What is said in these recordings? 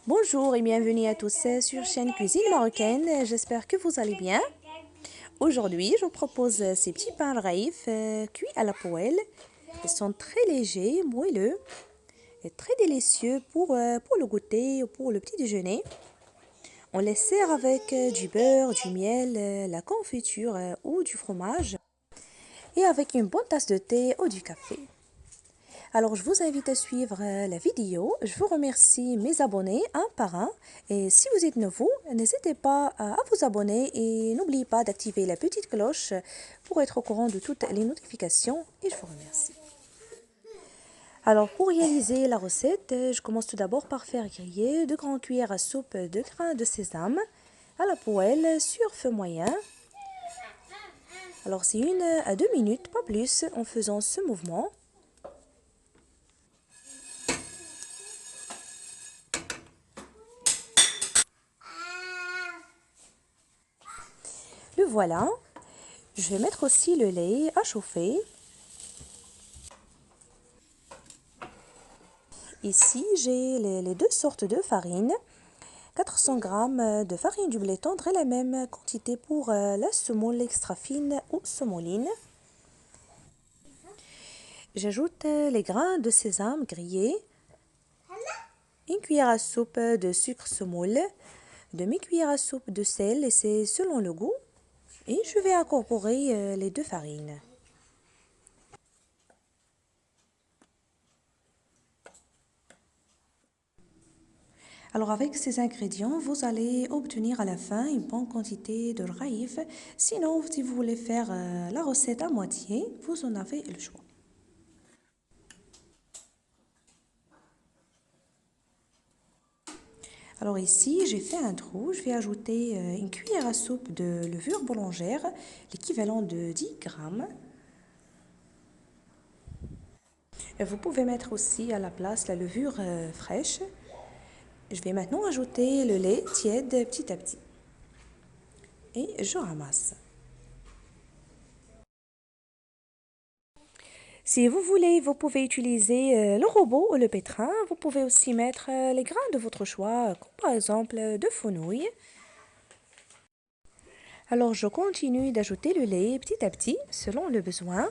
Bonjour et bienvenue à tous sur chaîne Cuisine Marocaine. J'espère que vous allez bien. Aujourd'hui, je vous propose ces petits pains raïf cuits à la poêle. Ils sont très légers, moelleux et très délicieux pour le goûter ou pour le petit déjeuner. On les sert avec du beurre, du miel, la confiture ou du fromage et avec une bonne tasse de thé ou du café. Alors, je vous invite à suivre la vidéo. Je vous remercie mes abonnés un par un. Et si vous êtes nouveau, n'hésitez pas à vous abonner et n'oubliez pas d'activer la petite cloche pour être au courant de toutes les notifications. Et je vous remercie. Alors, pour réaliser la recette, je commence tout d'abord par faire griller 2 grandes cuillères à soupe de grains de sésame à la poêle sur feu moyen. Alors, c'est 1 à 2 minutes, pas plus, en faisant ce mouvement. Le voilà. Je vais mettre aussi le lait à chauffer. Ici, j'ai les 2 sortes de farine. 400 g de farine du blé tendre et la même quantité pour la semoule extra fine ou semoline. J'ajoute les grains de sésame grillés, 1 cuillère à soupe de sucre semoule, demi-cuillère à soupe de sel et c'est selon le goût. Et je vais incorporer les 2 farines. Alors avec ces ingrédients, vous allez obtenir à la fin une bonne quantité de raïf. Sinon, si vous voulez faire la recette à moitié, vous en avez le choix. Alors ici, j'ai fait un trou. Je vais ajouter 1 cuillère à soupe de levure boulangère, l'équivalent de 10 grammes. Vous pouvez mettre aussi à la place la levure fraîche. Je vais maintenant ajouter le lait tiède petit à petit. Et je ramasse. Si vous voulez, vous pouvez utiliser le robot ou le pétrin. Vous pouvez aussi mettre les grains de votre choix, comme par exemple de fenouil. Alors, je continue d'ajouter le lait petit à petit, selon le besoin.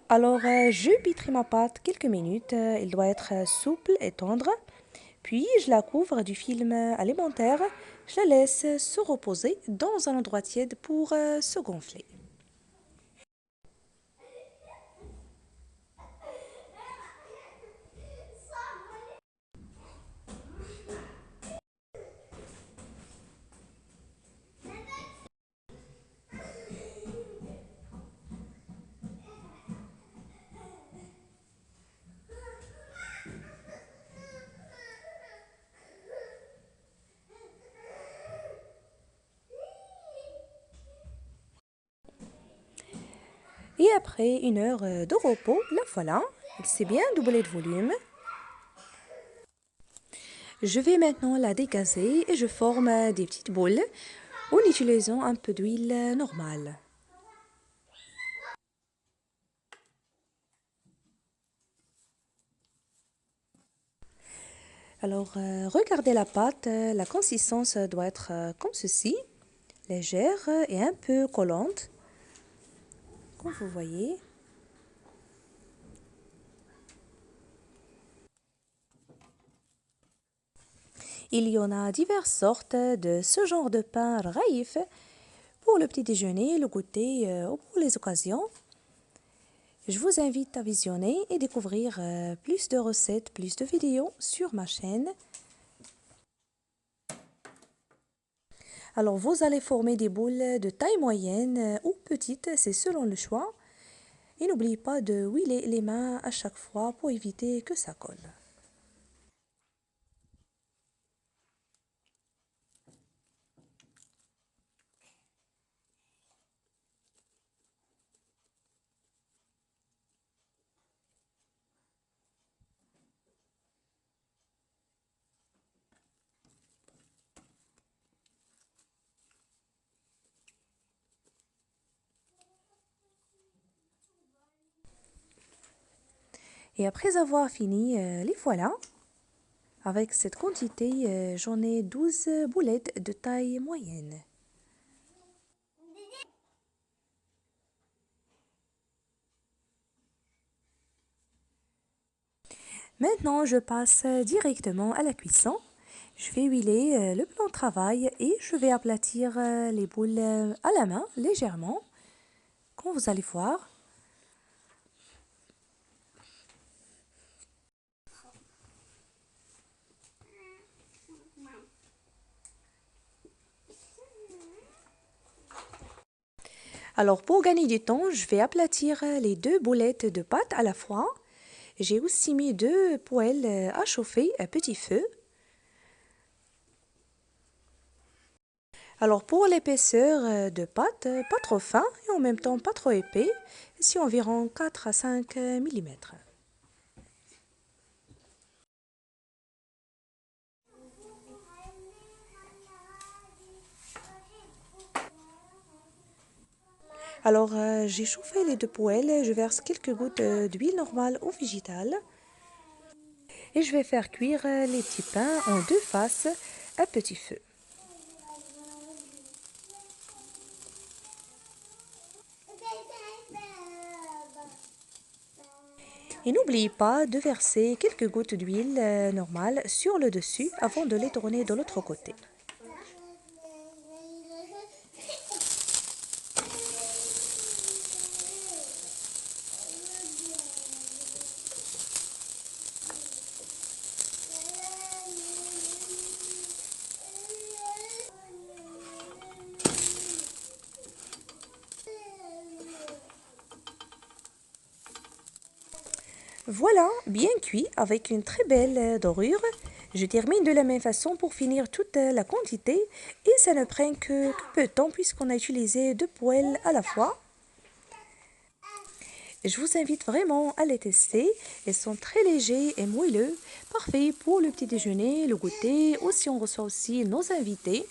Alors, je pétris ma pâte quelques minutes. Il doit être souple et tendre. Puis, je la couvre du film alimentaire. Je la laisse se reposer dans un endroit tiède pour se gonfler. Et après 1 heure de repos, la voilà. Elle s'est bien doublée de volume. Je vais maintenant la dégazer et je forme des petites boules en utilisant un peu d'huile normale. Alors, regardez la pâte, la consistance doit être comme ceci, légère et un peu collante, comme vous voyez. Il y en a diverses sortes de ce genre de pain raïf pour le petit déjeuner, le goûter ou pour les occasions. Je vous invite à visionner et découvrir plus de recettes, plus de vidéos sur ma chaîne. Alors, vous allez former des boules de taille moyenne ou petite, c'est selon le choix. Et n'oubliez pas de huiler les mains à chaque fois pour éviter que ça colle. Et après avoir fini, les voilà. Avec cette quantité, j'en ai 12 boulettes de taille moyenne. Maintenant, je passe directement à la cuisson. Je vais huiler le plan de travail et je vais aplatir les boules à la main légèrement, comme vous allez voir. Alors pour gagner du temps, je vais aplatir les deux boulettes de pâte à la fois. J'ai aussi mis deux poêles à chauffer à petit feu. Alors pour l'épaisseur de pâte, pas trop fin et en même temps pas trop épais, ici environ 4 à 5 mm. Alors j'ai chauffé les deux poêles, je verse quelques gouttes d'huile normale ou végétale et je vais faire cuire les petits pains en deux faces à petit feu. Et n'oubliez pas de verser quelques gouttes d'huile normale sur le dessus avant de les tourner de l'autre côté. Voilà, bien cuit avec une très belle dorure. Je termine de la même façon pour finir toute la quantité et ça ne prend que peu de temps puisqu'on a utilisé deux poêles à la fois. Je vous invite vraiment à les tester. Ils sont très légers et moelleux, parfaits pour le petit déjeuner, le goûter ou si on reçoit aussi nos invités.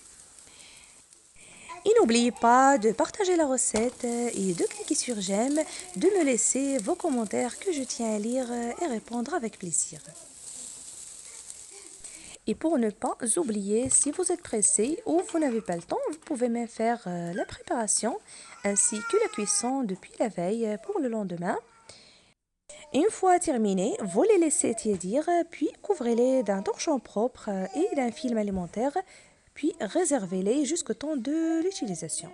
Et n'oubliez pas de partager la recette et de cliquer sur j'aime, de me laisser vos commentaires que je tiens à lire et répondre avec plaisir. Et pour ne pas oublier, si vous êtes pressé ou vous n'avez pas le temps, vous pouvez même faire la préparation ainsi que la cuisson depuis la veille pour le lendemain. Une fois terminé, vous les laissez tiédir, puis couvrez-les d'un torchon propre et d'un film alimentaire, puis réservez-les jusqu'au temps de l'utilisation.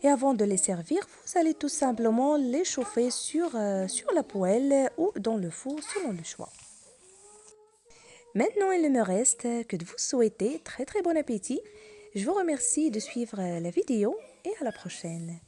Et avant de les servir, vous allez tout simplement les chauffer sur la poêle ou dans le four selon le choix. Maintenant, il ne me reste que de vous souhaiter très très bon appétit. Je vous remercie de suivre la vidéo et à la prochaine.